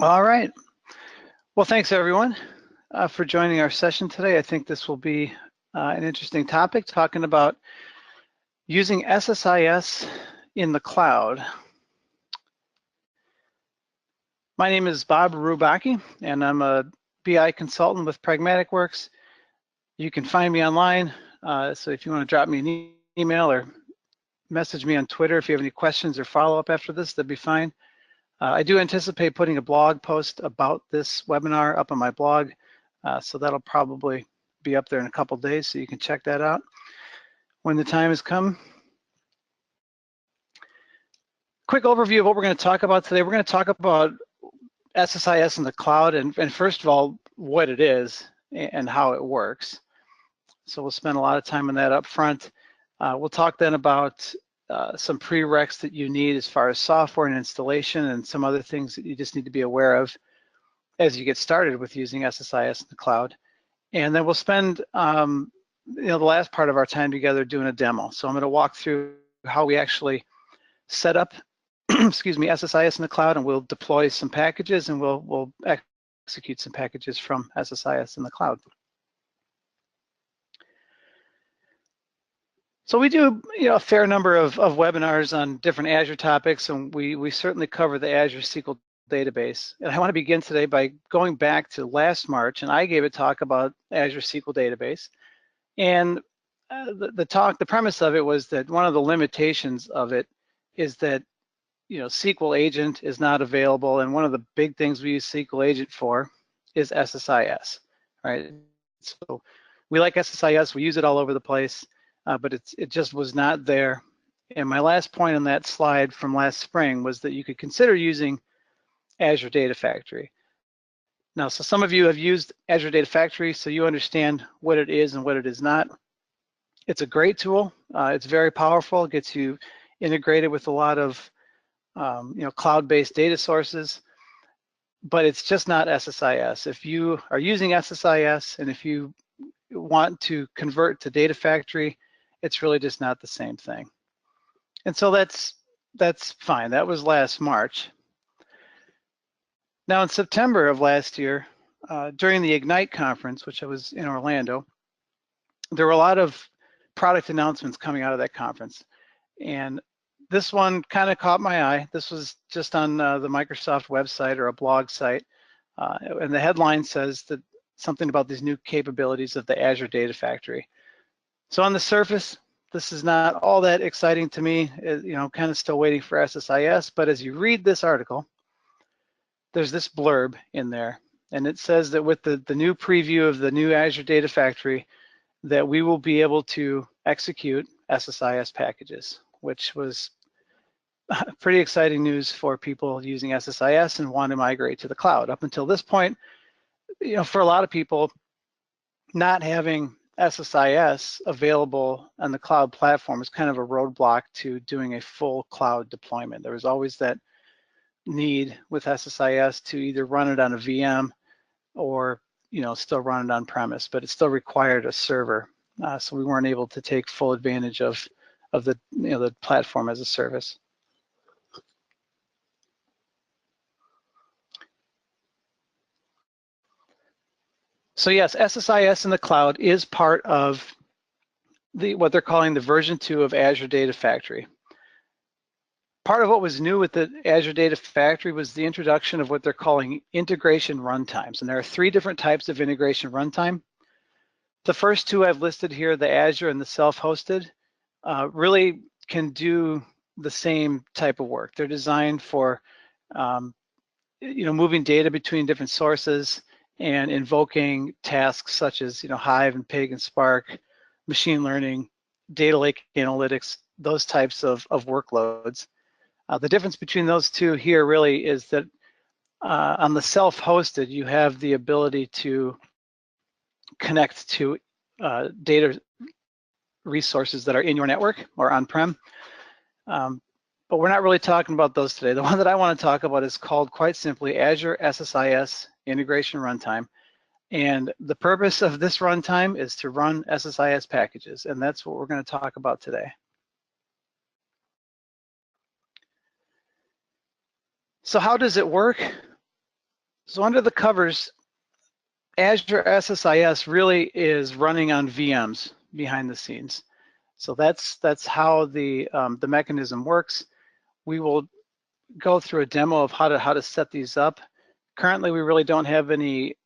All right. Well, thanks everyone for joining our session today. I think this will be an interesting topic, talking about using SSIS in the cloud. My name is Bob Rubaki, and I'm a BI consultant with PragmaticWorks. You can find me online, so if you want to drop me an email or message me on Twitter if you have any questions or follow-up after this, that'd be fine. I do anticipate putting a blog post about this webinar up on my blog, so that'll probably be up there in a couple days, so you can check that out when the time has come. Quick overview of what we're going to talk about today. We're going to talk about SSIS in the cloud, and first of all, what it is and how it works. So we'll spend a lot of time on that up front. We'll talk then about some prereqs that you need as far as software and installation and some other things that you just need to be aware of as you get started with using SSIS in the cloud. And then we'll spend the last part of our time together doing a demo. So I'm going to walk through how we actually set up excuse me, SSIS in the cloud, and we'll deploy some packages, and we'll execute some packages from SSIS in the cloud. So we do a fair number of webinars on different Azure topics, and we certainly cover the Azure SQL database. And I want to begin today by going back to last March, and I gave a talk about Azure SQL database. And the premise of it was that one of the limitations of it is that SQL agent is not available, and one of the big things we use SQL agent for is SSIS, right? So we like SSIS, we use it all over the place. But it just was not there. And my last point on that slide from last spring was that you could consider using Azure Data Factory. Now, so some of you have used Azure Data Factory, so you understand what it is and what it is not. It's a great tool. It's very powerful. It gets you integrated with a lot of cloud-based data sources, but it's just not SSIS. If you are using SSIS and if you want to convert to Data Factory, it's really just not the same thing. And so that's fine. That was last March. Now in September of last year, during the Ignite conference, which I was in Orlando, there were a lot of product announcements coming out of that conference. And this one kind of caught my eye. This was just on the Microsoft website or a blog site. And the headline says that something about these new capabilities of the Azure Data Factory. So on the surface, this is not all that exciting to me, kind of still waiting for SSIS, but as you read this article, there's this blurb in there, and it says that with the new preview of the new Azure Data Factory, that we will be able to execute SSIS packages, which was pretty exciting news for people using SSIS and want to migrate to the cloud. Up until this point, for a lot of people, not having SSIS available on the cloud platform is kind of a roadblock to doing a full cloud deployment. There was always that need with SSIS to either run it on a VM or still run it on premise, but it still required a server, so we weren't able to take full advantage of the the platform as a service. So yes, SSIS in the cloud is part of what they're calling the version 2 of Azure Data Factory. Part of what was new with the Azure Data Factory was the introduction of what they're calling integration runtimes. And there are 3 different types of integration runtime. The first 2 I've listed here, the Azure and the self-hosted, really can do the same type of work. They're designed for moving data between different sources and invoking tasks such as Hive and Pig and Spark, machine learning, data lake analytics, those types of workloads. The difference between those 2 here really is that on the self-hosted, you have the ability to connect to data resources that are in your network or on-prem. But we're not really talking about those today. The one that I want to talk about is called, quite simply, Azure SSIS Integration Runtime. And the purpose of this runtime is to run SSIS packages, and that's what we're going to talk about today. So how does it work? So under the covers, Azure SSIS really is running on VMs behind the scenes. So that's how the mechanism works. We will go through a demo of how to set these up. Currently, we really don't have any.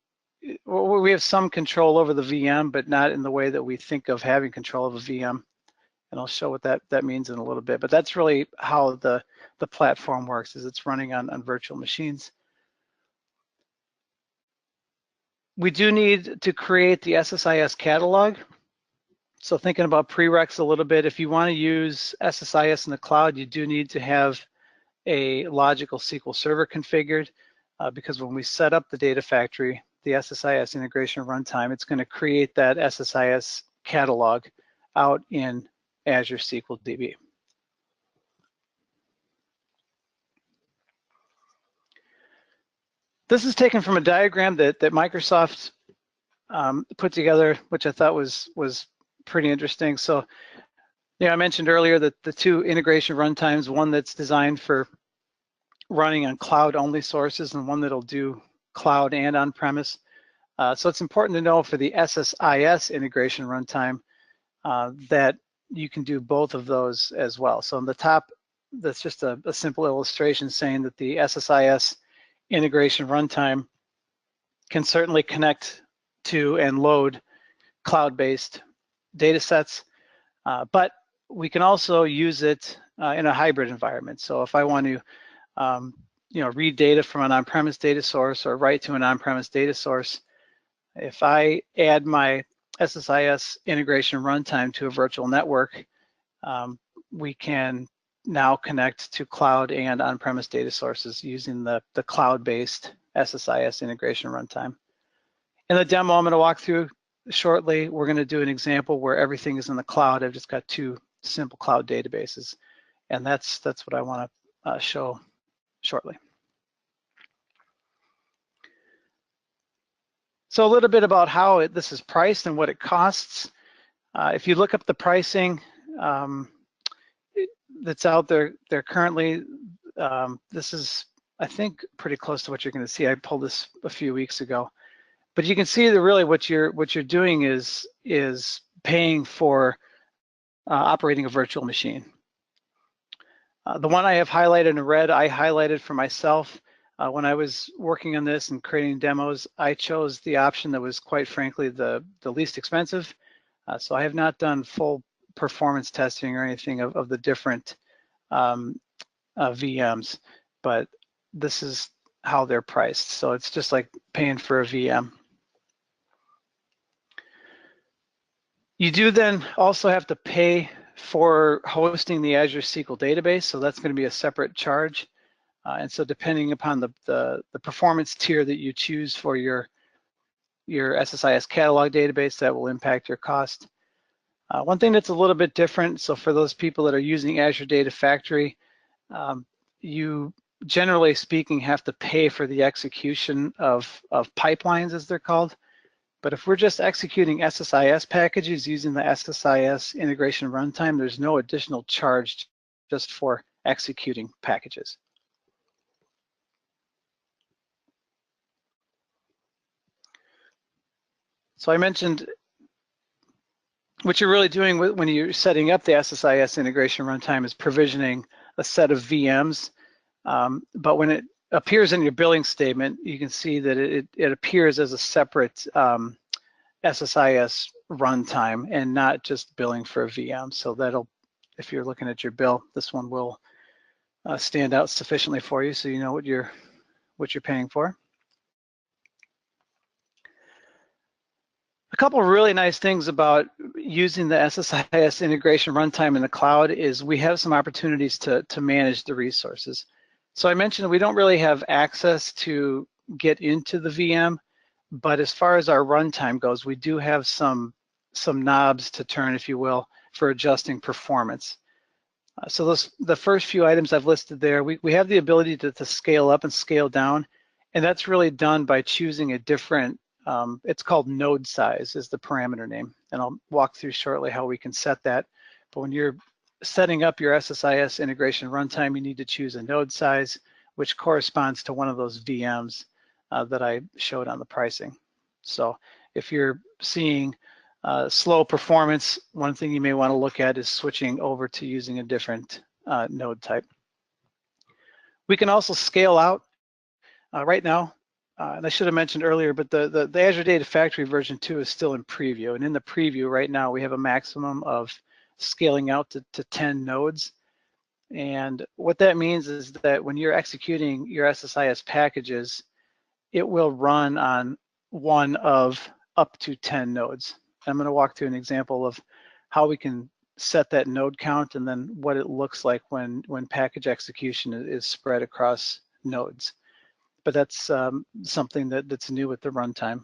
We have some control over the VM, but not in the way that we think of having control of a VM. And I'll show what that means in a little bit. But that's really how the platform works, is it's running on virtual machines. We do need to create the SSIS catalog. So thinking about prereqs a little bit, if you want to use SSIS in the cloud, you do need to have a logical SQL server configured, because when we set up the data factory, the SSIS integration runtime, it's going to create that SSIS catalog out in Azure SQL DB. This is taken from a diagram that Microsoft put together, which I thought was pretty interesting. So, I mentioned earlier that the two integration runtimes, one that's designed for running on cloud-only sources and one that'll do cloud and on-premise. So it's important to know for the SSIS integration runtime that you can do both of those as well. So on the top, that's just a simple illustration saying that the SSIS integration runtime can certainly connect to and load cloud-based data sets, but we can also use it in a hybrid environment. So if I want to read data from an on-premise data source or write to an on-premise data source, if I add my SSIS integration runtime to a virtual network, we can now connect to cloud and on-premise data sources using the cloud-based SSIS integration runtime. In the demo I'm going to walk through shortly, we're going to do an example where everything is in the cloud. I've just got two simple cloud databases, and that's what I want to show shortly. So a little bit about how this is priced and what it costs. If you look up the pricing that's out there currently, this is, I think, pretty close to what you're going to see. I pulled this a few weeks ago, but you can see that really what you're doing is paying for operating a virtual machine. The one I have highlighted in red, I highlighted for myself. When I was working on this and creating demos, I chose the option that was, quite frankly, the least expensive. So I have not done full performance testing or anything of the different VMs, but this is how they're priced. So it's just like paying for a VM. You do then also have to pay for hosting the Azure SQL database, so that's going to be a separate charge. And so depending upon the performance tier that you choose for your SSIS catalog database, that will impact your cost. One thing that's a little bit different, so for those people that are using Azure Data Factory, you generally speaking have to pay for the execution of pipelines, as they're called. But if we're just executing SSIS packages using the SSIS integration runtime, there's no additional charge just for executing packages. So I mentioned what you're really doing when you're setting up the SSIS integration runtime is provisioning a set of VMs. But when it appears in your billing statement, you can see that it appears as a separate SSIS runtime and not just billing for a VM. So that'll, if you're looking at your bill, this one will stand out sufficiently for you so you know what you're paying for. A couple of really nice things about using the SSIS integration runtime in the cloud is we have some opportunities to manage the resources. So I mentioned we don't really have access to get into the VM, but as far as our runtime goes, we do have some knobs to turn, if you will, for adjusting performance. So the first few items I've listed there, we have the ability to scale up and scale down, and that's really done by choosing a different, it's called node size is the parameter name, and I'll walk through shortly how we can set that. But when you're setting up your SSIS integration runtime, you need to choose a node size, which corresponds to one of those VMs that I showed on the pricing. So if you're seeing slow performance, one thing you may want to look at is switching over to using a different node type. We can also scale out right now, and I should have mentioned earlier, but the Azure Data Factory version 2 is still in preview. And in the preview right now, we have a maximum of scaling out to 10 nodes. And what that means is that when you're executing your SSIS packages, it will run on one of up to 10 nodes. I'm going to walk through an example of how we can set that node count and then what it looks like when package execution is spread across nodes. But that's something that's new with the runtime.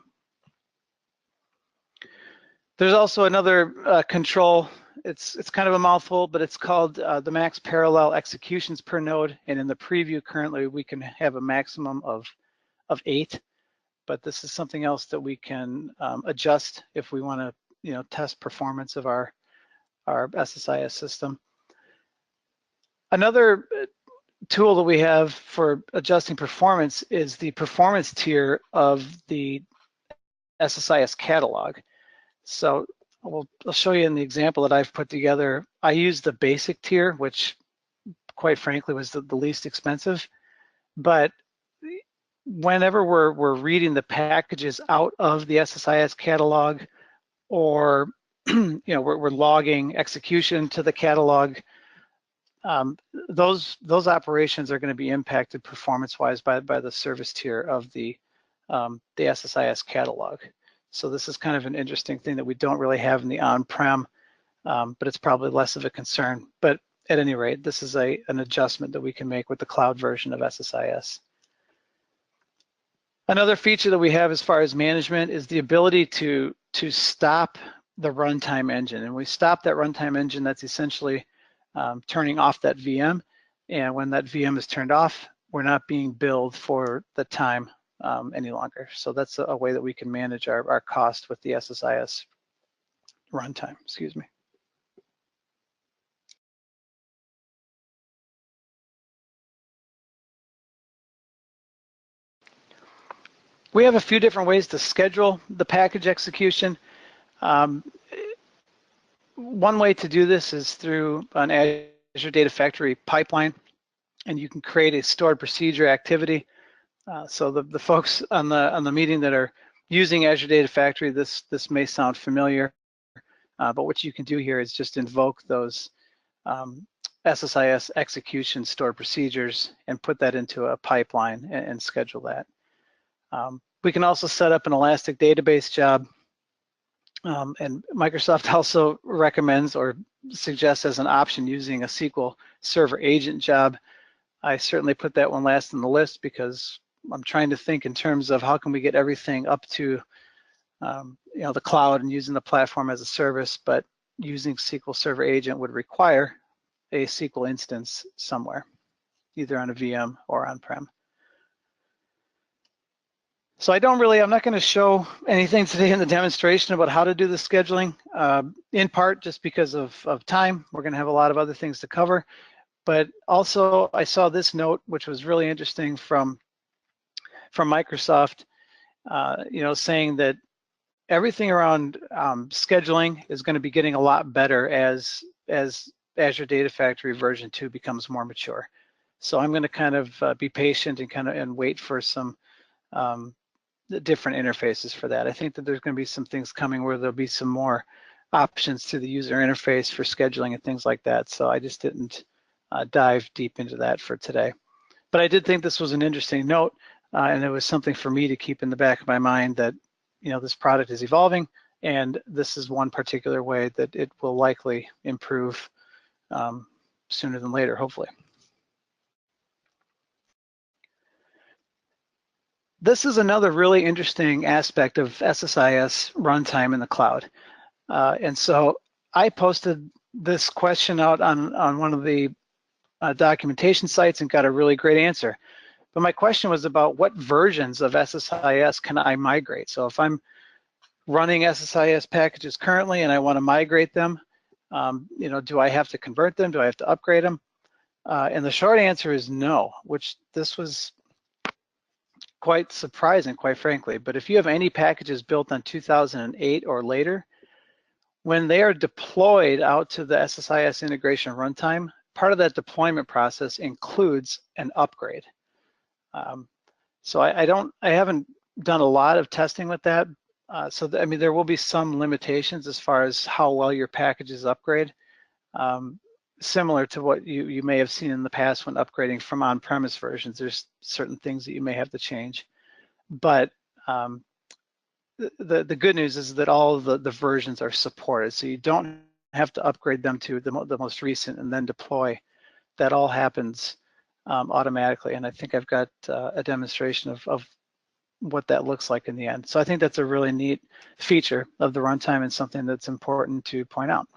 There's also another control. It's kind of a mouthful, but it's called the max parallel executions per node. And in the preview currently, we can have a maximum of 8. But this is something else that we can adjust if we want to, test performance of our SSIS system. Another tool that we have for adjusting performance is the performance tier of the SSIS catalog. So I'll show you in the example that I've put together. I use the basic tier, which quite frankly was the least expensive. But whenever we're reading the packages out of the SSIS catalog, or we're logging execution to the catalog, those operations are going to be impacted performance-wise by the service tier of the SSIS catalog. So this is kind of an interesting thing that we don't really have in the on-prem, but it's probably less of a concern. But at any rate, this is an adjustment that we can make with the cloud version of SSIS. Another feature that we have as far as management is the ability to stop the runtime engine. And we stop that runtime engine, that's essentially turning off that VM. And when that VM is turned off, we're not being billed for the time any longer. So that's a way that we can manage our cost with the SSIS runtime, excuse me. We have a few different ways to schedule the package execution. One way to do this is through an Azure Data Factory pipeline, and you can create a stored procedure activity. So the folks on the meeting that are using Azure Data Factory, this may sound familiar, but what you can do here is just invoke those SSIS execution stored procedures and put that into a pipeline and schedule that. We can also set up an Elastic database job, and Microsoft also recommends or suggests as an option using a SQL Server agent job. I certainly put that one last on the list because I'm trying to think in terms of how can we get everything up to the cloud and using the platform as a service, but using SQL Server agent would require a SQL instance somewhere, either on a VM or on-prem. So I'm not going to show anything today in the demonstration about how to do the scheduling, in part just because of time. We're going to have a lot of other things to cover. But also I saw this note, which was really interesting from Microsoft, saying that everything around scheduling is going to be getting a lot better as Azure Data Factory version 2 becomes more mature. So I'm going to kind of be patient and wait for some different interfaces for that. I think that there's going to be some things coming where there'll be some more options to the user interface for scheduling and things like that. So I just didn't dive deep into that for today. But I did think this was an interesting note, and it was something for me to keep in the back of my mind that this product is evolving, and this is one particular way that it will likely improve sooner than later, hopefully. This is another really interesting aspect of SSIS runtime in the cloud. And so I posted this question out on one of the documentation sites and got a really great answer. But my question was about what versions of SSIS can I migrate? So if I'm running SSIS packages currently and I want to migrate them, do I have to convert them? Do I have to upgrade them? And the short answer is no, which this was quite surprising, quite frankly. But if you have any packages built on 2008 or later, when they are deployed out to the SSIS integration runtime, part of that deployment process includes an upgrade. So I haven't done a lot of testing with that. I mean, there will be some limitations as far as how well your packages upgrade, similar to what you may have seen in the past when upgrading from on-premise versions. There's certain things that you may have to change. But the good news is that all of the versions are supported, so you don't have to upgrade them to the most recent and then deploy. That all happens automatically, and I think I've got a demonstration of what that looks like in the end. So I think that's a really neat feature of the runtime and something that's important to point out.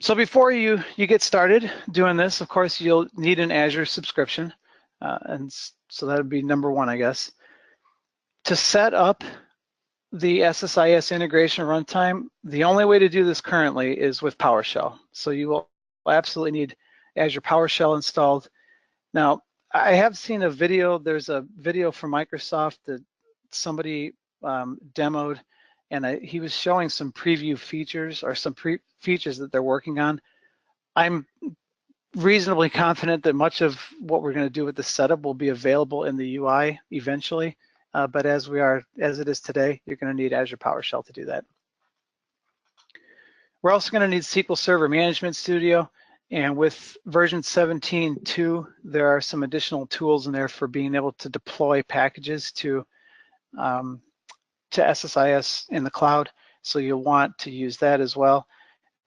So before you get started doing this, of course, you'll need an Azure subscription. And so that would be number one, I guess. To set up the SSIS integration runtime, the only way to do this currently is with PowerShell. So you will absolutely need Azure PowerShell installed. Now, I have seen a video, there's a video from Microsoft that somebody demoed, and he was showing some preview features or some features that they're working on. I'm reasonably confident that much of what we're going to do with the setup will be available in the UI eventually, but as it is today, you're going to need Azure PowerShell to do that. We're also going to need SQL Server Management Studio, and with version 17.2, there are some additional tools in there for being able to deploy packages to SSIS in the cloud, so you'll want to use that as well.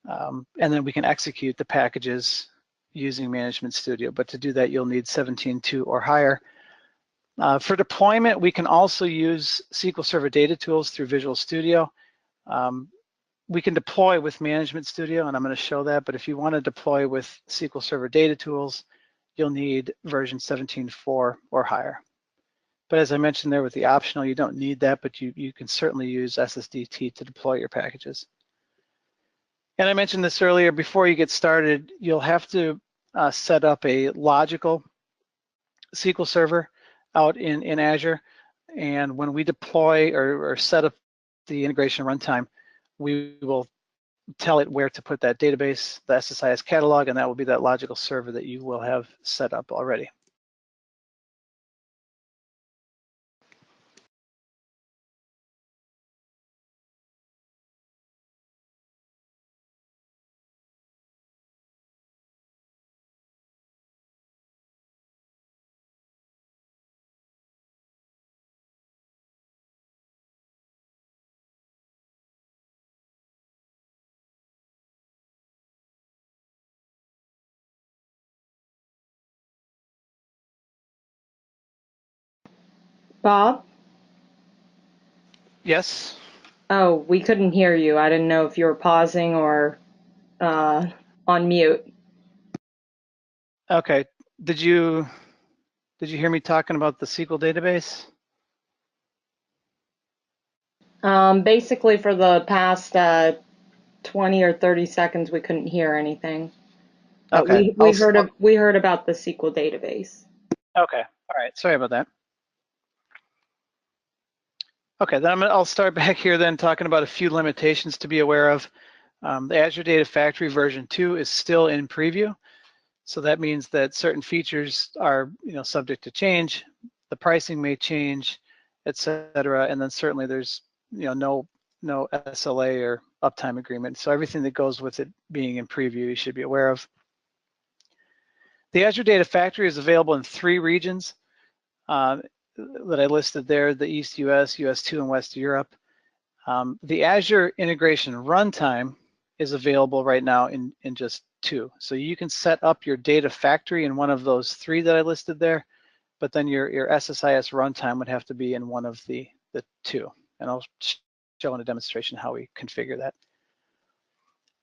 And then we can execute the packages using Management Studio, but to do that, you'll need 17.2 or higher. For deployment, we can also use SQL Server Data Tools through Visual Studio. We can deploy with Management Studio, and I'm going to show that, but if you want to deploy with SQL Server Data Tools, you'll need version 17.4 or higher. But as I mentioned there with the optional, you don't need that, but you can certainly use SSDT to deploy your packages. And I mentioned this earlier, before you get started, you'll have to set up a logical SQL Server out in Azure. And when we deploy or set up the integration runtime, we will tell it where to put that database, the SSIS catalog, and that will be that logical server that you will have set up already. Bob? Yes? Oh, we couldn't hear you. I didn't know if you were pausing or on mute. Okay. Did you hear me talking about the SQL database? Basically, for the past 20 or 30 seconds, we couldn't hear anything. But Okay. we heard about the SQL database. Okay. All right. Sorry about that. Okay, then I'll start back here then talking about a few limitations to be aware of. The Azure Data Factory version 2 is still in preview. So that means that certain features are subject to change. The pricing may change, et cetera. And then certainly there's no SLA or uptime agreement. So everything that goes with it being in preview, you should be aware of. The Azure Data Factory is available in 3 regions that I listed there: the East US, US2, and West Europe. The Azure Integration Runtime is available right now in just 2. So you can set up your data factory in one of those 3 that I listed there, but then your SSIS runtime would have to be in one of the 2. And I'll show in a demonstration how we configure that.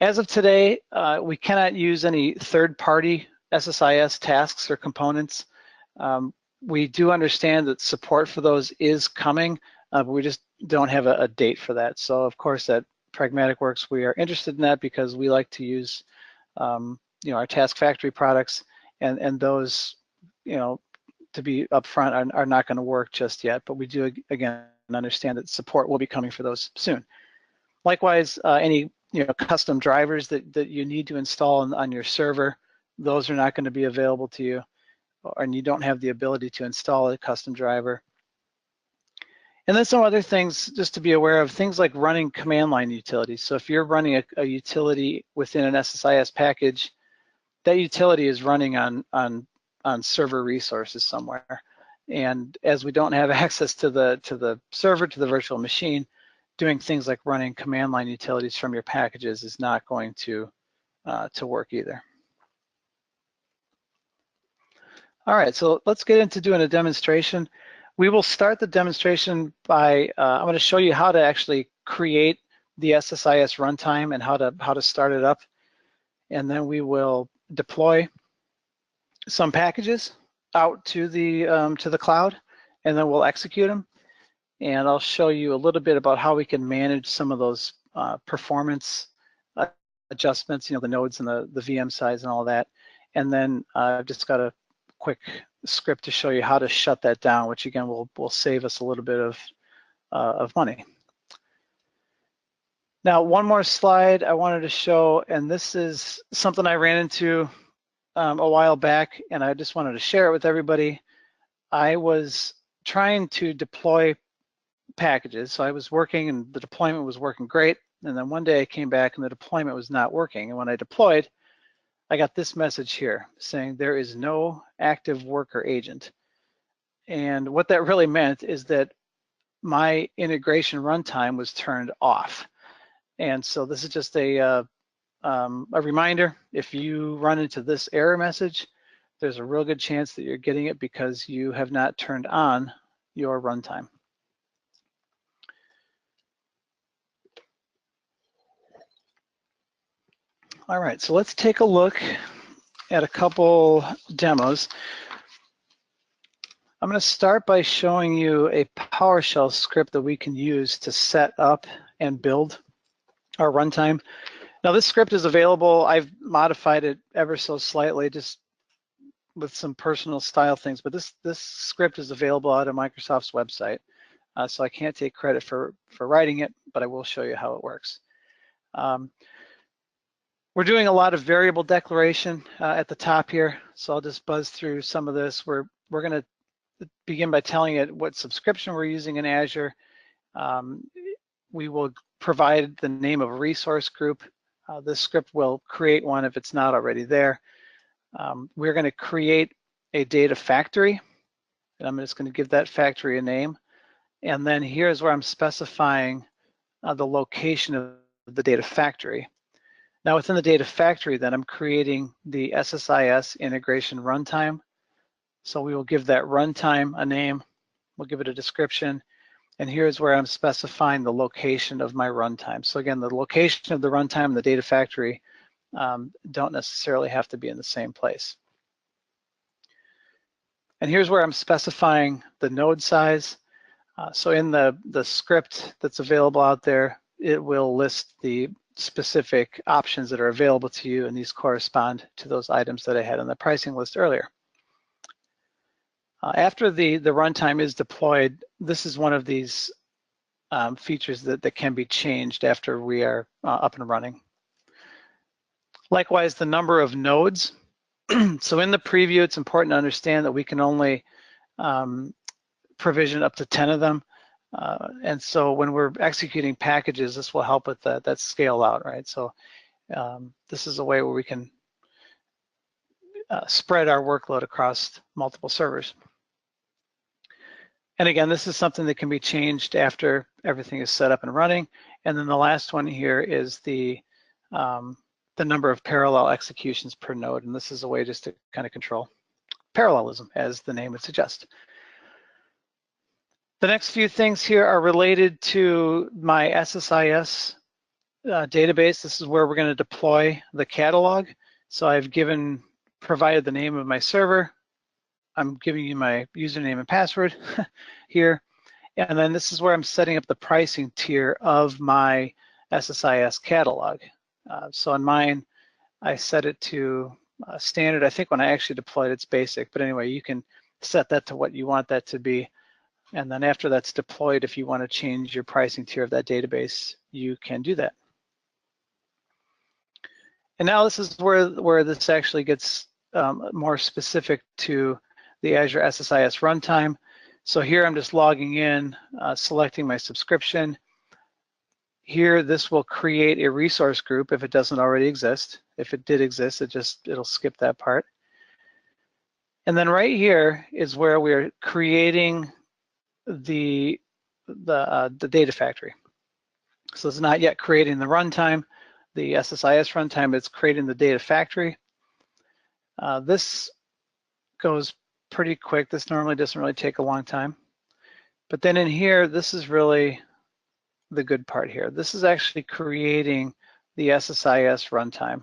As of today, we cannot use any third-party SSIS tasks or components. We do understand that support for those is coming, but we just don't have a date for that. So of course at Pragmatic Works, we are interested in that because we like to use our Task Factory products, and those, you know, to be upfront, are not going to work just yet. But we do again understand that support will be coming for those soon. Likewise, any custom drivers that you need to install on your server, those are not going to be available to you, and you don't have the ability to install a custom driver. And then some other things just to be aware of, things like running command line utilities. So if you're running a utility within an SSIS package, that utility is running on server resources somewhere. And as we don't have access to the server, to the virtual machine, doing things like running command line utilities from your packages is not going to work either. All right, so let's get into doing a demonstration. We will start the demonstration by, I'm going to show you how to actually create the SSIS runtime and how to start it up. And then we will deploy some packages out to the cloud, and then we'll execute them. And I'll show you a little bit about how we can manage some of those performance adjustments, the nodes and the VM size and all that. And then I've just got a quick script to show you how to shut that down, which again will save us a little bit of money. Now, one more slide I wanted to show, and this is something I ran into a while back, and I just wanted to share it with everybody. I was trying to deploy packages, so I was working and the deployment was working great, and then one day I came back and the deployment was not working, and when I deployed, I got this message here saying there is no active worker agent. And what that really meant is that my integration runtime was turned off. And so this is just a reminder. If you run into this error message, there's a real good chance that you're getting it because you have not turned on your runtime. All right, so let's take a look at a couple demos. I'm going to start by showing you a PowerShell script that we can use to set up and build our runtime. Now this script is available. I've modified it ever so slightly, just with some personal style things, but this script is available out of Microsoft's website. So I can't take credit for writing it, but I will show you how it works. We're doing a lot of variable declaration at the top here, so I'll just buzz through some of this. We're going to begin by telling it what subscription we're using in Azure. We will provide the name of a resource group. This script will create one if it's not already there. We're going to create a data factory, and I'm just going to give that factory a name. And then here's where I'm specifying the location of the data factory. Now within the data factory, then I'm creating the SSIS integration runtime. So we will give that runtime a name, we'll give it a description, and here's where I'm specifying the location of my runtime. So again, the location of the runtime and the data factory don't necessarily have to be in the same place. And here's where I'm specifying the node size. So in the script that's available out there, it will list the specific options that are available to you, and these correspond to those items that I had on the pricing list earlier. After the runtime is deployed, this is one of these features that can be changed after we are up and running. Likewise, the number of nodes. So in the preview, it's important to understand that we can only provision up to 10 of them. And so when we're executing packages, this will help with that scale out, right? So this is a way where we can spread our workload across multiple servers. And again, this is something that can be changed after everything is set up and running. And then the last one here is the number of parallel executions per node. And this is a way just to kind of control parallelism, as the name would suggest. The next few things here are related to my SSIS database. This is where we're going to deploy the catalog. So I've provided the name of my server. I'm giving you my username and password here. And then this is where I'm setting up the pricing tier of my SSIS catalog. So on mine, I set it to standard. I think when I actually deployed it's basic, but anyway, you can set that to what you want that to be. And then after that's deployed, if you want to change your pricing tier of that database, you can do that. And now this is where this actually gets more specific to the Azure SSIS runtime. So here I'm just logging in, selecting my subscription. Here, this will create a resource group if it doesn't already exist. If it did exist, it'll skip that part. And then right here is where we're creating the data factory. So it's not yet creating the runtime, the SSIS runtime, it's creating the data factory. This goes pretty quick. This normally doesn't really take a long time. But then in here, this is really the good part here. This is actually creating the SSIS runtime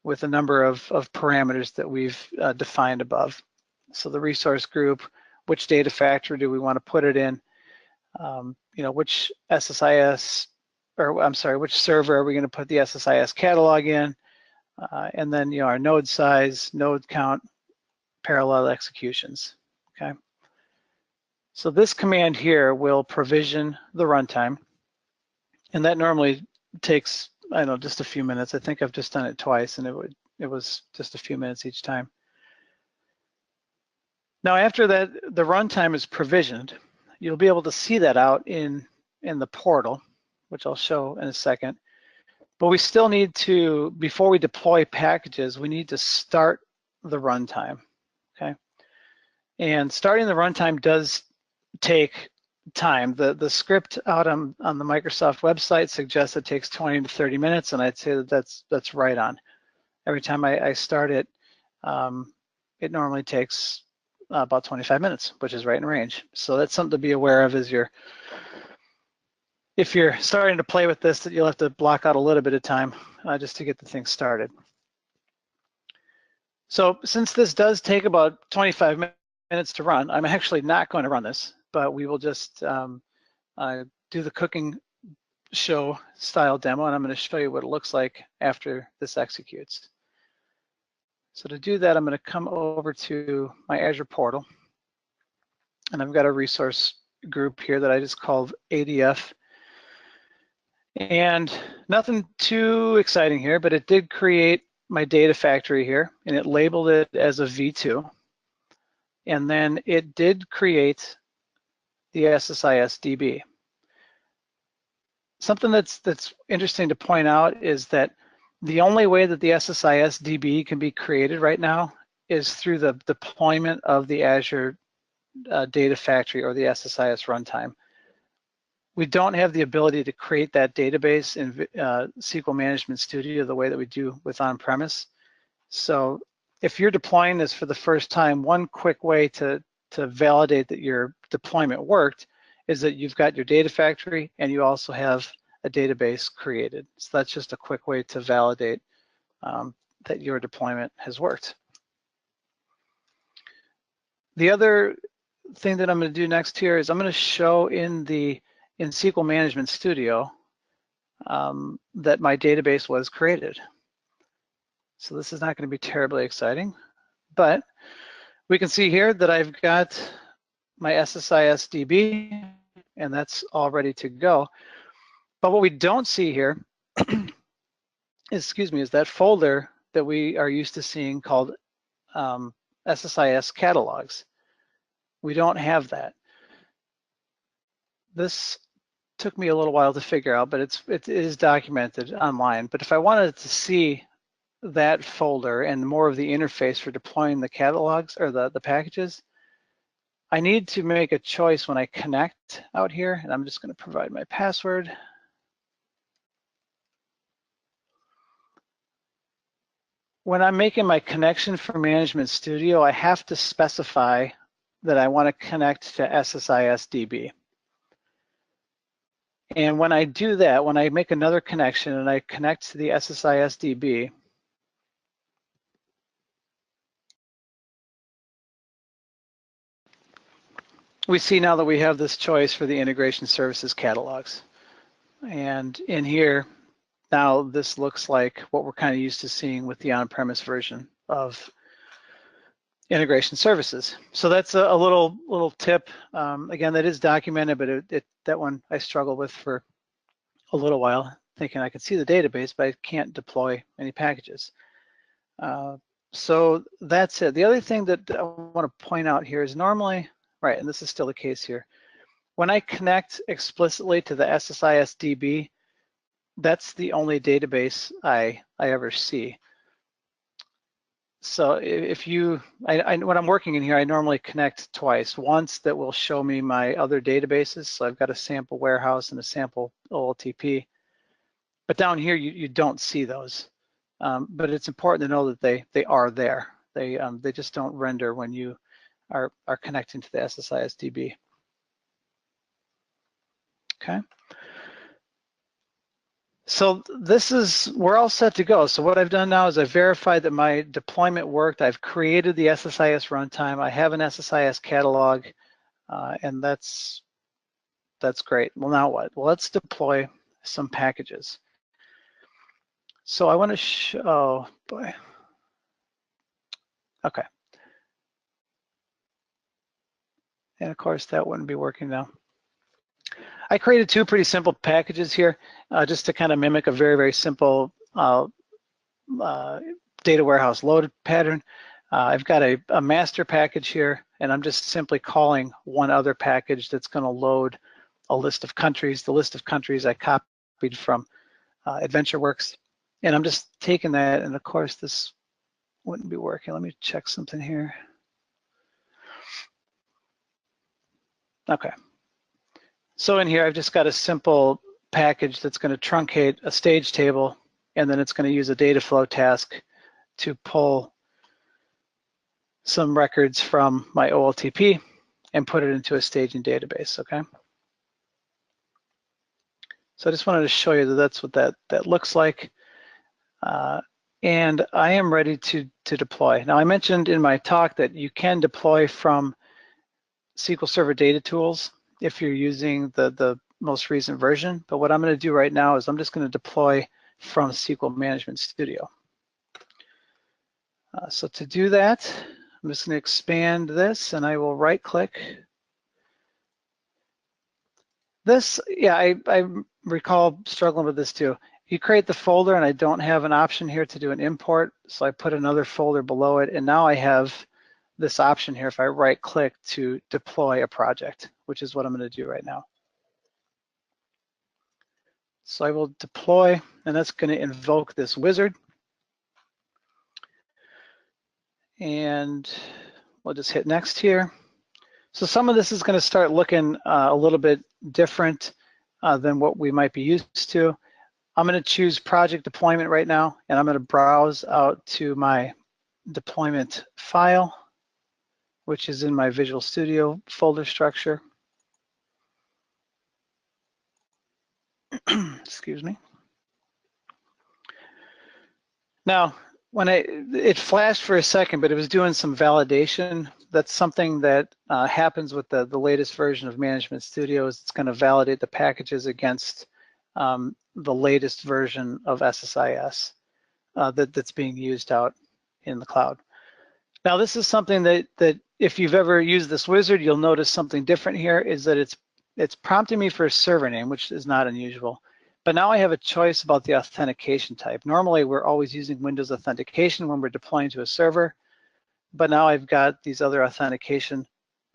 with a number of parameters that we've defined above. So the resource group, which data factory do we want to put it in? Which SSIS, or I'm sorry, which server are we going to put the SSIS catalog in? And then our node size, node count, parallel executions. Okay. So this command here will provision the runtime, and that normally takes, I don't know, just a few minutes. I think I've just done it twice, and it was just a few minutes each time. Now, after that, the runtime is provisioned. You'll be able to see that out in the portal, which I'll show in a second. But we still need to, before we deploy packages, we need to start the runtime. Okay. And starting the runtime does take time. The script out on the Microsoft website suggests it takes 20 to 30 minutes, and I'd say that's right on. Every time I start it, it normally takes about 25 minutes, which is right in range. So that's something to be aware of as if you're starting to play with this, that you'll have to block out a little bit of time just to get the thing started. So since this does take about 25 minutes to run, I'm actually not going to run this, but we will just do the cooking show style demo, and I'm going to show you what it looks like after this executes. So to do that, I'm going to come over to my Azure portal, and I've got a resource group here that I just called ADF. And nothing too exciting here, but it did create my data factory here, and it labeled it as a V2. And then it did create the SSIS DB. Something that's interesting to point out is that the only way that the SSIS DB can be created right now is through the deployment of the Azure data factory or the SSIS runtime. We don't have the ability to create that database in SQL Management Studio the way that we do with on-premise. So if you're deploying this for the first time, one quick way to validate that your deployment worked is that you've got your data factory and you also have a database created. So that's just a quick way to validate that your deployment has worked. The other thing that I'm going to do next here is I'm going to show in SQL Management Studio that my database was created. So this is not going to be terribly exciting, but we can see here that I've got my SSIS DB, and that's all ready to go. But what we don't see here is that folder that we are used to seeing called SSIS catalogs. We don't have that. This took me a little while to figure out, but it is documented online. But if I wanted to see that folder and more of the interface for deploying the catalogs or the packages, I need to make a choice when I connect out here, and I'm just going to provide my password. When I'm making my connection for Management Studio, I have to specify that I want to connect to SSIS DB. And when I do that, when I make another connection and I connect to the SSIS DB, we see now that we have this choice for the integration services catalogs. And in here, now this looks like what we're kind of used to seeing with the on-premise version of integration services. So that's a little tip. Again, that is documented, but that one I struggled with for a little while, thinking I could see the database, but I can't deploy any packages. So that's it. The other thing that I want to point out here is normally, right, and this is still the case here, when I connect explicitly to the SSIS DB, that's the only database I ever see. So if you, when I'm working in here, I normally connect twice. Once that will show me my other databases. So I've got a sample warehouse and a sample OLTP. But down here, you don't see those. But it's important to know that they are there. They just don't render when you are connecting to the SSIS DB. Okay. So we're all set to go. So what I've done now is I've verified that my deployment worked. I've created the SSIS runtime. I have an SSIS catalog, and that's great. Well, now what? Well, let's deploy some packages. So I want to show, oh boy. Okay. And of course that wouldn't be working now. I created two pretty simple packages here, just to kind of mimic a very, very simple data warehouse load pattern. I've got a master package here, and I'm just simply calling one other package that's going to load a list of countries. The list of countries I copied from AdventureWorks, and I'm just taking that, and of course this wouldn't be working. Let me check something here. Okay. So in here, I've just got a simple package that's going to truncate a stage table, and then it's going to use a data flow task to pull some records from my OLTP and put it into a staging database, okay? So I just wanted to show you that that's what that looks like. And I am ready to deploy. Now, I mentioned in my talk that you can deploy from SQL Server Data Tools if you're using the most recent version. But what I'm going to do right now is I'm just going to deploy from SQL Management Studio. So to do that, I'm just going to expand this, and I will right-click. This, yeah, I recall struggling with this too. You create the folder, and I don't have an option here to do an import, so I put another folder below it, and now I have this option here if I right-click to deploy a project, which is what I'm going to do right now. So I will deploy, and that's going to invoke this wizard. And we'll just hit next here. So some of this is going to start looking a little bit different than what we might be used to. I'm going to choose project deployment right now, and I'm going to browse out to my deployment file, which is in my Visual Studio folder structure. Excuse me. Now, when it flashed for a second, but it was doing some validation. That's something that happens with the latest version of Management Studio. It's going to validate the packages against the latest version of SSIS that's being used out in the cloud. Now, this is something that if you've ever used this wizard, you'll notice something different here is that it's prompting me for a server name, which is not unusual. But now I have a choice about the authentication type. Normally, we're always using Windows authentication when we're deploying to a server, but now I've got these other authentication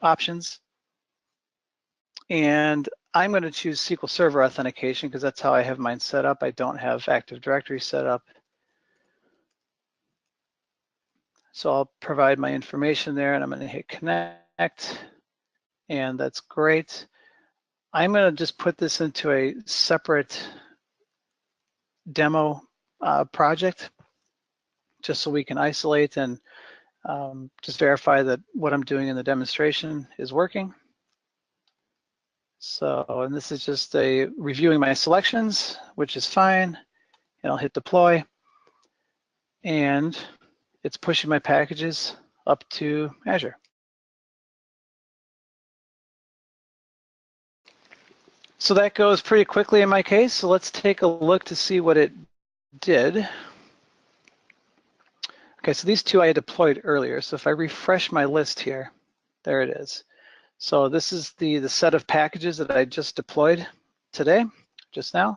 options. And I'm going to choose SQL Server authentication because that's how I have mine set up. I don't have Active Directory set up. So I'll provide my information there, and I'm going to hit connect, and that's great. I'm going to just put this into a separate demo project just so we can isolate and just verify that what I'm doing in the demonstration is working. So, and this is just reviewing my selections, which is fine, and I'll hit deploy, and it's pushing my packages up to Azure. So that goes pretty quickly in my case. So let's take a look to see what it did. Okay, so these two I had deployed earlier. So if I refresh my list here, there it is. So this is the set of packages that I just deployed today, just now.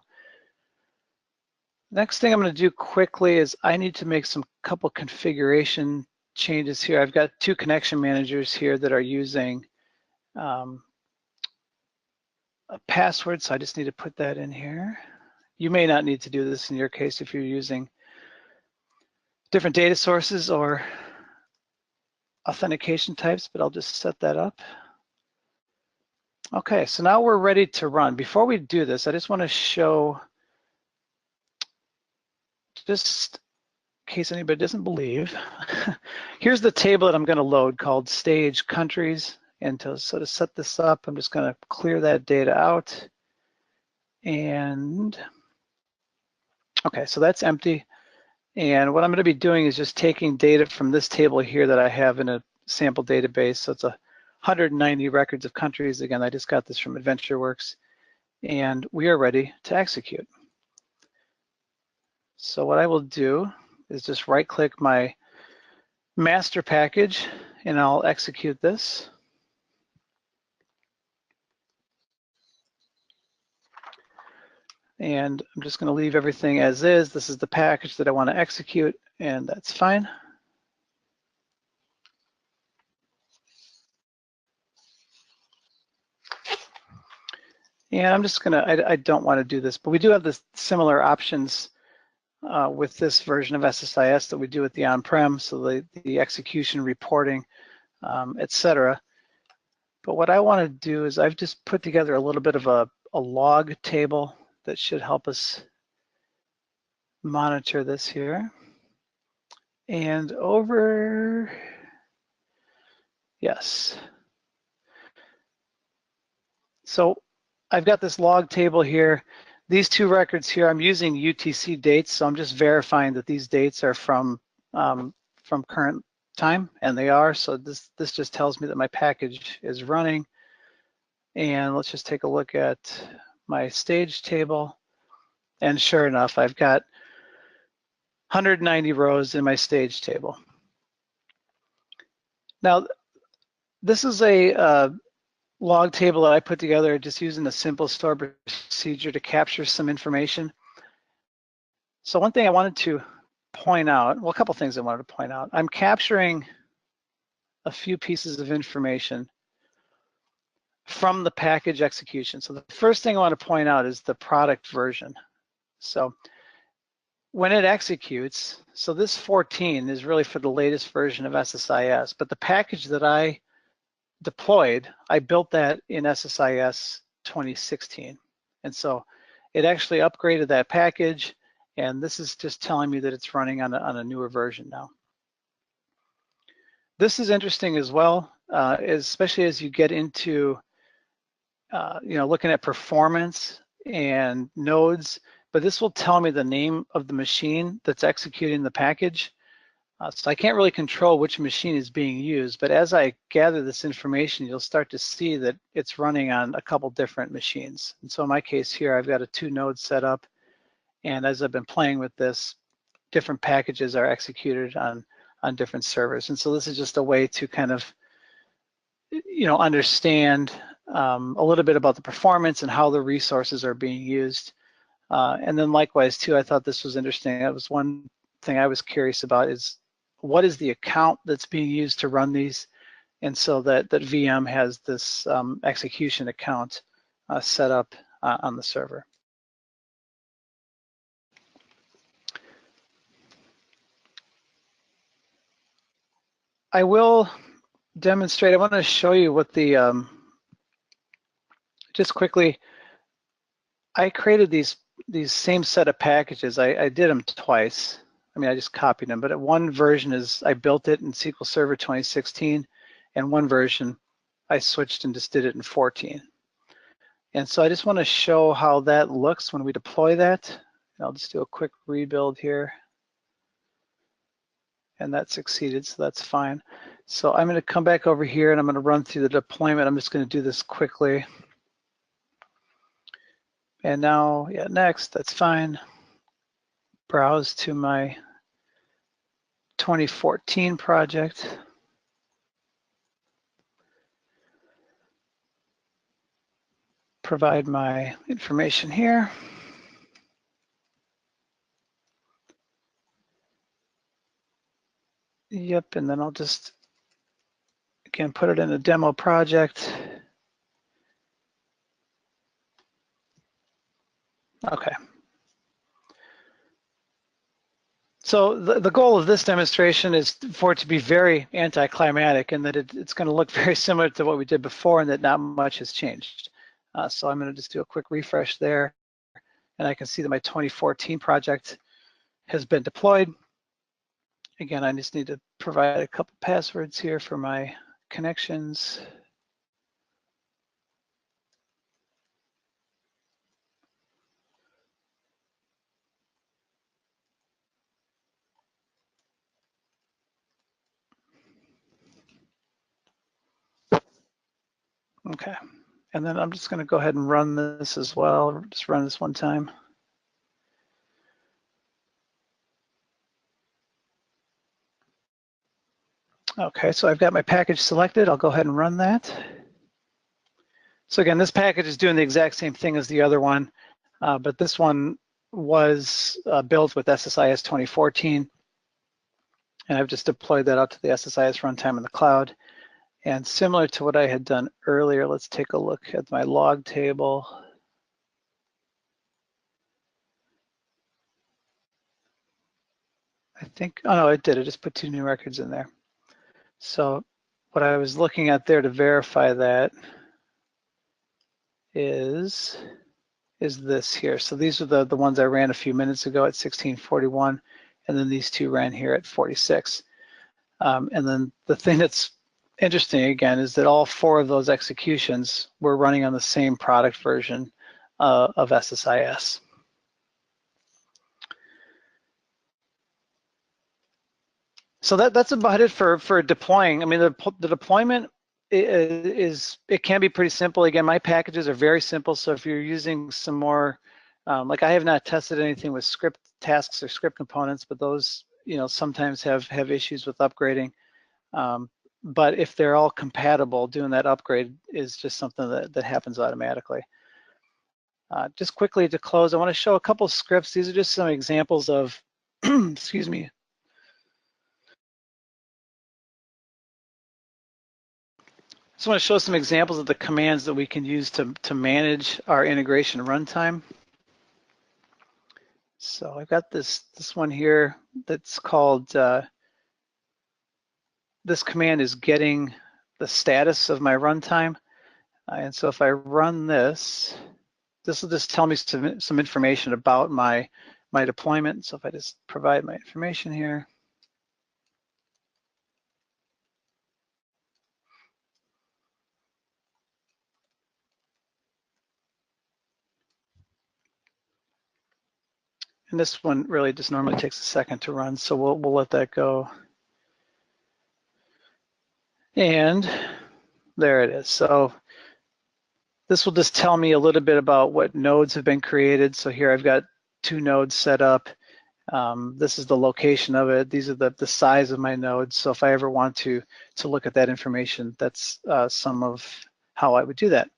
Next thing I'm going to do quickly is I need to make some couple configuration changes here. I've got two connection managers here that are using a password, so I just need to put that in here. You may not need to do this in your case if you're using different data sources or authentication types, but I'll just set that up. Okay, so now we're ready to run. Before we do this, I just want to show, just in case anybody doesn't believe, here's the table that I'm going to load called stage countries. And to sort of set this up, I'm just going to clear that data out. And okay, so that's empty. And what I'm going to be doing is just taking data from this table here that I have in a sample database. So it's 190 records of countries. Again, I just got this from AdventureWorks. And we are ready to execute. So what I will do is just right-click my master package, and I'll execute this. And I'm just going to leave everything as is. This is the package that I want to execute, and that's fine. And I'm just going to, I don't want to do this, but we do have the similar options with this version of SSIS that we do with the on-prem, so the execution reporting, etc. But what I want to do is I've just put together a little bit of a log table that should help us monitor this here. And over, yes. So I've got this log table here. These two records here, I'm using UTC dates, so I'm just verifying that these dates are from current time, and they are. So this just tells me that my package is running. And let's just take a look at my stage table. And sure enough, I've got 190 rows in my stage table. Now, this is a log table that I put together just using a simple store procedure to capture some information. So one thing I wanted to point out, well, a couple things I wanted to point out. I'm capturing a few pieces of information from the package execution. So the first thing I want to point out is the product version. So when it executes, so this 14 is really for the latest version of SSIS, but the package that I deployed, I built that in SSIS 2016. And so it actually upgraded that package, and this is just telling me that it's running on a newer version now. This is interesting as well, especially as you get into looking at performance and nodes, but this will tell me the name of the machine that's executing the package. So I can't really control which machine is being used, but as I gather this information, you'll start to see that it's running on a couple different machines. And so in my case here, I've got a 2-node setup, and as I've been playing with this, different packages are executed on different servers. And so this is just a way to kind of, understand a little bit about the performance and how the resources are being used. And then likewise too, I thought this was interesting. That was one thing I was curious about, is what is the account that's being used to run these? And so that VM has this execution account set up on the server. I will demonstrate, I want to show you what the, just quickly, I created these same set of packages. I did them twice. I mean, I just copied them, but one version is, I built it in SQL Server 2016, and one version I switched and just did it in 14. And so I just want to show how that looks when we deploy that. I'll just do a quick rebuild here. And that succeeded, so that's fine. So I'm going to come back over here and I'm going to run through the deployment. I'm just going to do this quickly. And now, yeah, next, that's fine. Browse to my 2014 project. Provide my information here. Yep, and then I'll just, again, put it in a demo project. Okay. So the goal of this demonstration is for it to be very anticlimactic, and that it's going to look very similar to what we did before, and that not much has changed. So I'm going to just do a quick refresh there, and I can see that my 2014 project has been deployed. Again, I just need to provide a couple passwords here for my connections. Okay, and then I'm just going to go ahead and run this as well. Just run this one time. Okay, so I've got my package selected. I'll go ahead and run that. So again, this package is doing the exact same thing as the other one, but this one was built with SSIS 2014, and I've just deployed that out to the SSIS runtime in the cloud. And similar to what I had done earlier, let's take a look at my log table. I think, oh no, it did. It just put 2 new records in there. So what I was looking at there to verify that is this here. So these are the ones I ran a few minutes ago at 1641, and then these 2 ran here at 46. And then the thing that's interesting again is that all 4 of those executions were running on the same product version of SSIS. So that's about it for deploying. I mean, the deployment it can be pretty simple. Again, my packages are very simple. So if you're using some more, like I have not tested anything with script tasks or script components, but those sometimes have issues with upgrading. But if they're all compatible, doing that upgrade is just something that happens automatically. Just quickly to close, I want to show a couple of scripts. These are just some examples of, excuse me. Just want to show some examples of the commands that we can use to manage our integration runtime. So I've got this one here that's called, this command is getting the status of my runtime. And so if I run this will just tell me some information about my deployment. So if I just provide my information here. And this one really just normally takes a second to run, so we'll let that go. And there it is. So this will just tell me a little bit about what nodes have been created. So here I've got 2 nodes set up. This is the location of it. These are the size of my nodes. So if I ever want to look at that information, that's some of how I would do that.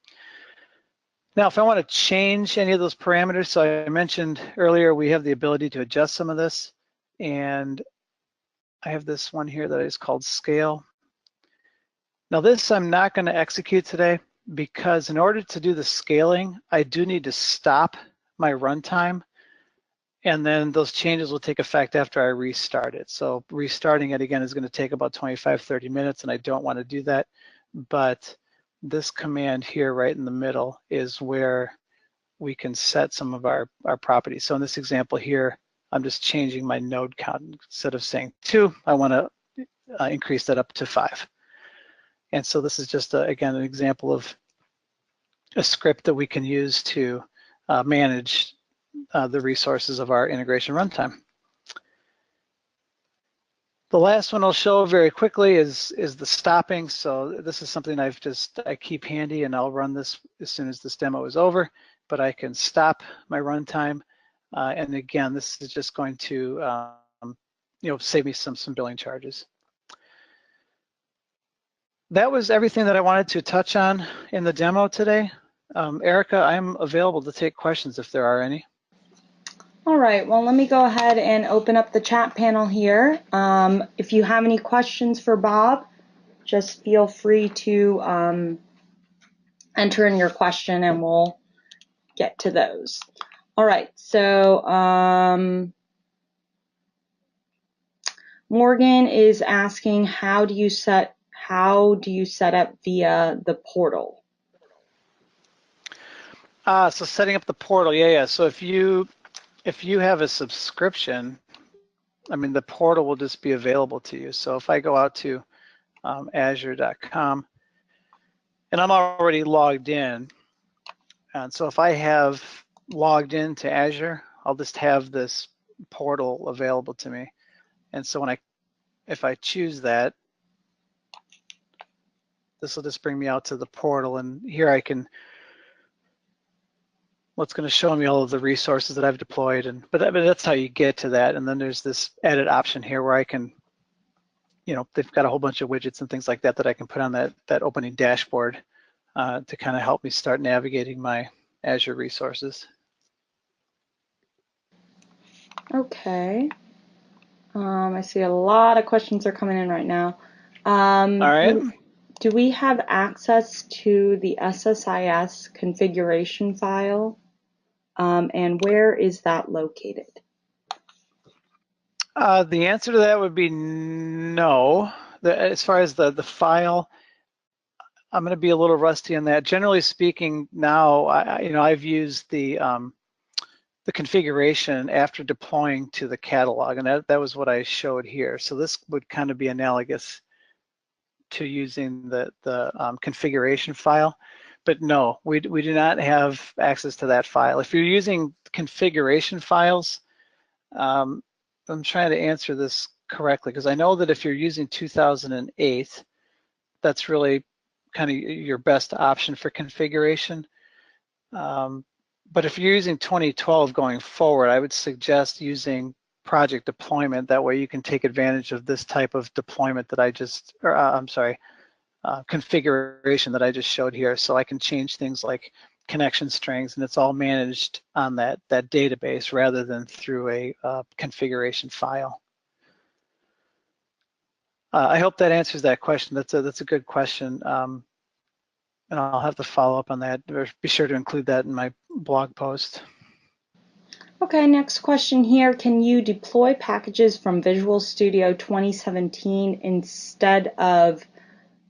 Now, if I want to change any of those parameters, so I mentioned earlier, we have the ability to adjust some of this. And I have this one here that is called scale. Now this I'm not going to execute today because in order to do the scaling, I do need to stop my runtime, and then those changes will take effect after I restart it. So restarting it again is going to take about 25-30 minutes, and I don't want to do that. But this command here right in the middle is where we can set some of our properties. So in this example here, I'm just changing my node count. Instead of saying 2, I want to increase that up to 5. And so this is just, again, an example of a script that we can use to manage the resources of our integration runtime. The last one I'll show very quickly is the stopping. So this is something I keep handy, and I'll run this as soon as this demo is over, but I can stop my runtime. And again, this is just going to save me some billing charges. That was everything that I wanted to touch on in the demo today. Erica, I'm available to take questions if there are any. All right, well, let me go ahead and open up the chat panel here. If you have any questions for Bob, just feel free to enter in your question and we'll get to those. All right, so Morgan is asking, how do you set up via the portal? So setting up the portal, yeah. So if you have a subscription, I mean, the portal will just be available to you. So if I go out to Azure.com, and I'm already logged in, and so if I have logged into Azure, I'll just have this portal available to me. And so if I choose that, this will just bring me out to the portal, and here I can. Well, it's going to show me all of the resources that I've deployed, but that's how you get to that. And then there's this edit option here where I can, they've got a whole bunch of widgets and things like that that I can put on that opening dashboard to kind of help me start navigating my Azure resources. Okay. I see a lot of questions are coming in right now. All right. Do we have access to the SSIS configuration file? And where is that located? The answer to that would be no. As far as the file, I'm going to be a little rusty on that. Generally speaking, now I've used the configuration after deploying to the catalog, and that was what I showed here. So this would kind of be analogous to using the configuration file, but no, we do not have access to that file. If you're using configuration files, I'm trying to answer this correctly because I know that if you're using 2008, that's really kind of your best option for configuration. But if you're using 2012 going forward, I would suggest using project deployment. That way you can take advantage of this type of deployment that configuration that I just showed here. So I can change things like connection strings, and it's all managed on that database rather than through a configuration file. I hope that answers that question. That's a good question. And I'll have to follow up on that, or be sure to include that in my blog post. Okay, next question here. Can you deploy packages from Visual Studio 2017 instead of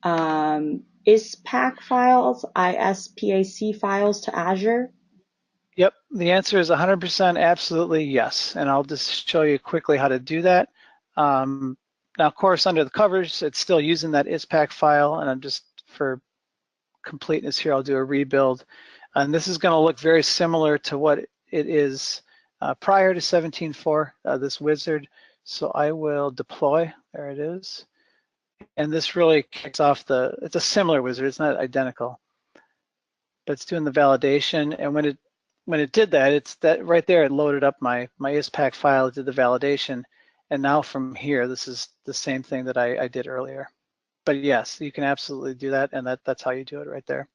ISPAC files, ISPAC files to Azure? Yep, the answer is 100% absolutely yes. And I'll just show you quickly how to do that. Now, of course, under the covers, it's still using that ISPAC file, and I'm just, for completeness here, I'll do a rebuild. And this is going to look very similar to what it is prior to 17.4, this wizard. So I will deploy, there it is. And this really kicks off it's a similar wizard, it's not identical, but it's doing the validation. And when it did that, it's that right there, it loaded up my ISPAC file, did the validation. And now from here, this is the same thing that I did earlier. But yes, you can absolutely do that, and that's how you do it right there.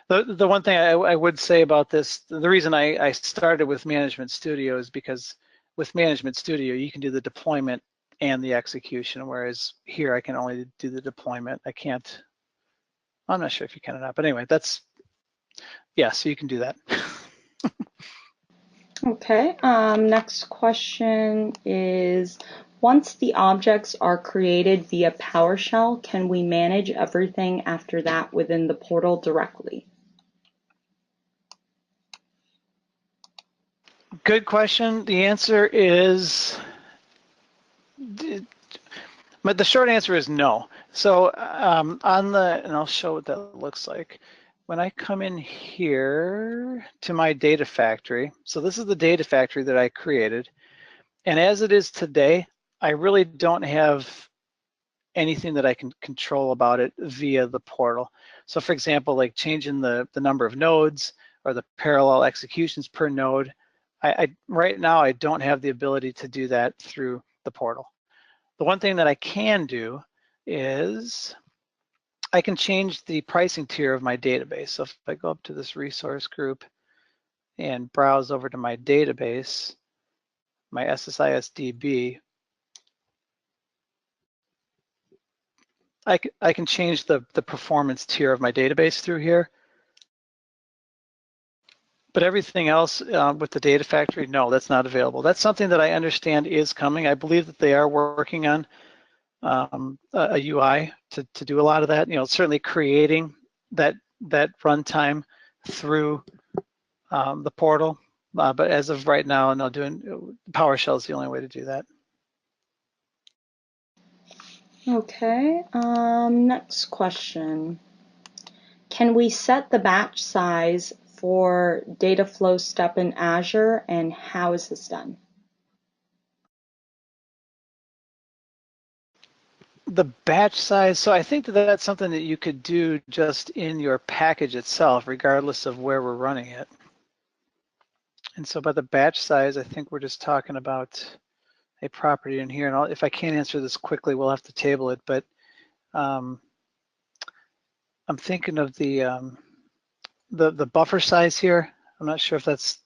The one thing I would say about this, the reason I started with Management Studio is because with Management Studio, you can do the deployment and the execution, whereas here I can only do the deployment. I can't, I'm not sure if you can or not, but anyway, so you can do that. Okay, next question is, once the objects are created via PowerShell, can we manage everything after that within the portal directly? Good question. The answer is, but the short answer is no. So and I'll show what that looks like. When I come in here to my data factory, so this is the data factory that I created. And as it is today, I really don't have anything that I can control about it via the portal. So for example, like changing the number of nodes or the parallel executions per node, right now I don't have the ability to do that through the portal. The one thing that I can do is I can change the pricing tier of my database. So if I go up to this resource group and browse over to my database, my SSIS DB, I can change the performance tier of my database through here. But everything else with the data factory, no, that's not available. That's something that I understand is coming. I believe that they are working on a UI to do a lot of that. You know, certainly creating that runtime through the portal. But as of right now, no, doing PowerShell is the only way to do that. Okay, next question. Can we set the batch size for data flow step in Azure, and how is this done? The batch size, so I think that that's something that you could do just in your package itself, regardless of where we're running it. And so by the batch size, I think we're just talking about a property in here. And if I can't answer this quickly, we'll have to table it. But I'm thinking of the buffer size here. I'm not sure if that's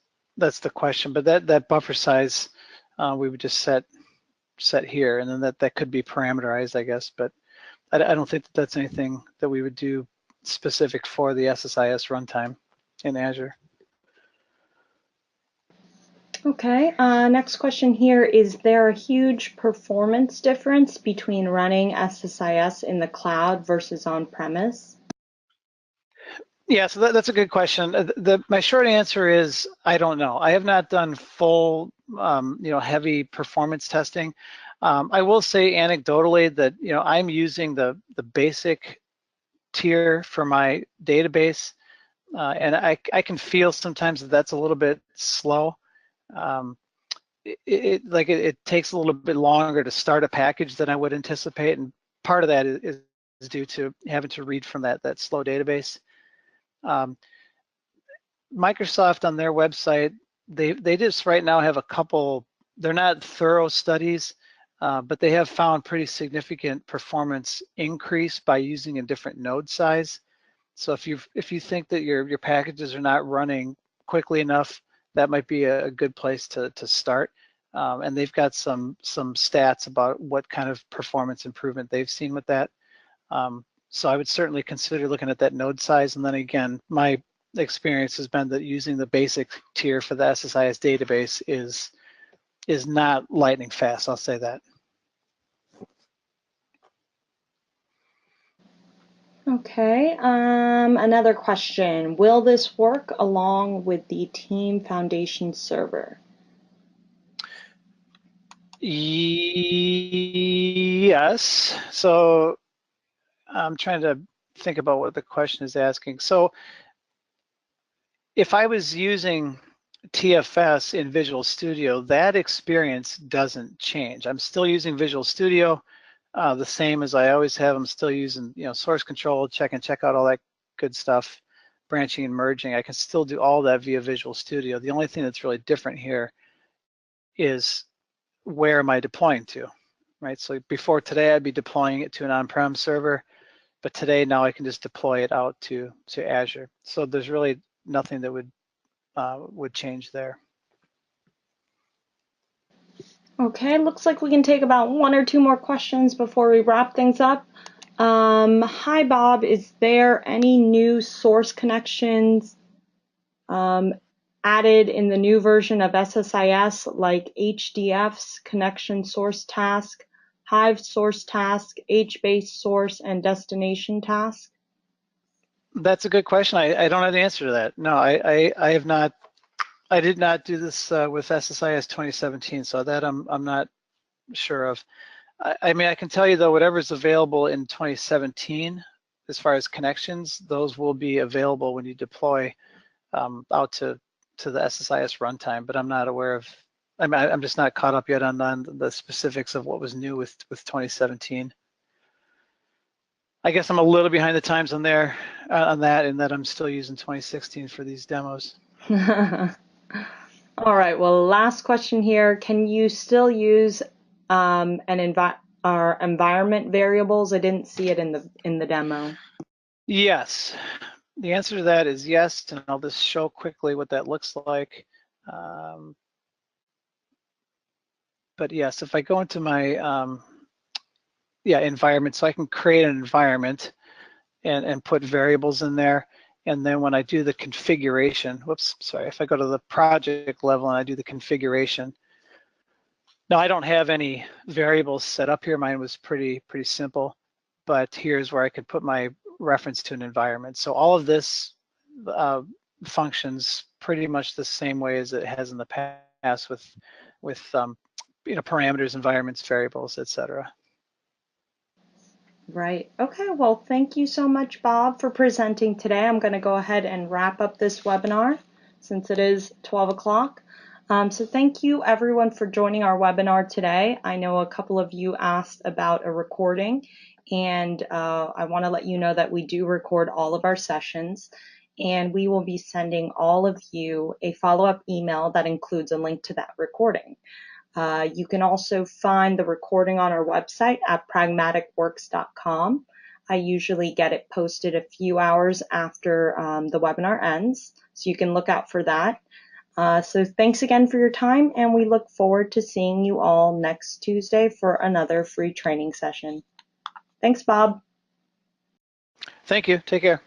the question, but that buffer size we would just set here, and then that could be parameterized, I guess. But I don't think that that's anything that we would do specific for the SSIS runtime in Azure. Okay, next question here. Is there a huge performance difference between running SSIS in the cloud versus on-premise? Yeah, so that's a good question. My short answer is I don't know. I have not done full, heavy performance testing. I will say anecdotally that I'm using the basic tier for my database, and I can feel sometimes that that's a little bit slow. It takes a little bit longer to start a package than I would anticipate, and part of that is due to having to read from that slow database. Microsoft on their website, they just right now have a couple, they're not thorough studies, but they have found pretty significant performance increase by using a different node size. So if you think that your packages are not running quickly enough, that might be a good place to start. And they've got some stats about what kind of performance improvement they've seen with that. So I would certainly consider looking at that node size. And then again, my experience has been that using the basic tier for the SSIS database is not lightning fast, I'll say that. Okay, another question. Will this work along with the Team Foundation server? Yes. So I'm trying to think about what the question is asking. So if I was using TFS in Visual Studio, that experience doesn't change. I'm still using Visual Studio the same as I always have. I'm still using source control, check and check out, all that good stuff, branching and merging. I can still do all that via Visual Studio. The only thing that's really different here is where am I deploying to, right? So before today, I'd be deploying it to an on-prem server, but today now I can just deploy it out to Azure. So there's really nothing that would change there. Okay, looks like we can take about one or two more questions before we wrap things up. Hi, Bob. Is there any new source connections added in the new version of SSIS, like HDF's connection source task, Hive source task, HBase source, and destination task? That's a good question. I don't have the answer to that. No, I have not. I did not do this with SSIS 2017, so that I'm not sure of. I mean, I can tell you though, whatever's available in 2017, as far as connections, those will be available when you deploy out to the SSIS runtime. But I'm not aware of. I'm just not caught up yet on the specifics of what was new with 2017. I guess I'm a little behind the times on that, in that I'm still using 2016 for these demos. All right, well, last question here. Can you still use our environment variables? I didn't see it in the demo. Yes, the answer to that is yes, and I'll just show quickly what that looks like. But yes, if I go into my environment, so I can create an environment and put variables in there. And then when I do the configuration, if I go to the project level and I do the configuration, now I don't have any variables set up here. Mine was pretty simple, but here's where I could put my reference to an environment. So all of this functions pretty much the same way as it has in the past with parameters, environments, variables, etc. Right. Okay, well, thank you so much, Bob, for presenting today. I'm going to go ahead and wrap up this webinar since it is 12 o'clock. So thank you, everyone, for joining our webinar today. I know a couple of you asked about a recording, and I want to let you know that we do record all of our sessions, and we will be sending all of you a follow-up email that includes a link to that recording. You can also find the recording on our website at pragmaticworks.com. I usually get it posted a few hours after the webinar ends, so you can look out for that. So thanks again for your time, and we look forward to seeing you all next Tuesday for another free training session. Thanks, Bob. Thank you. Take care.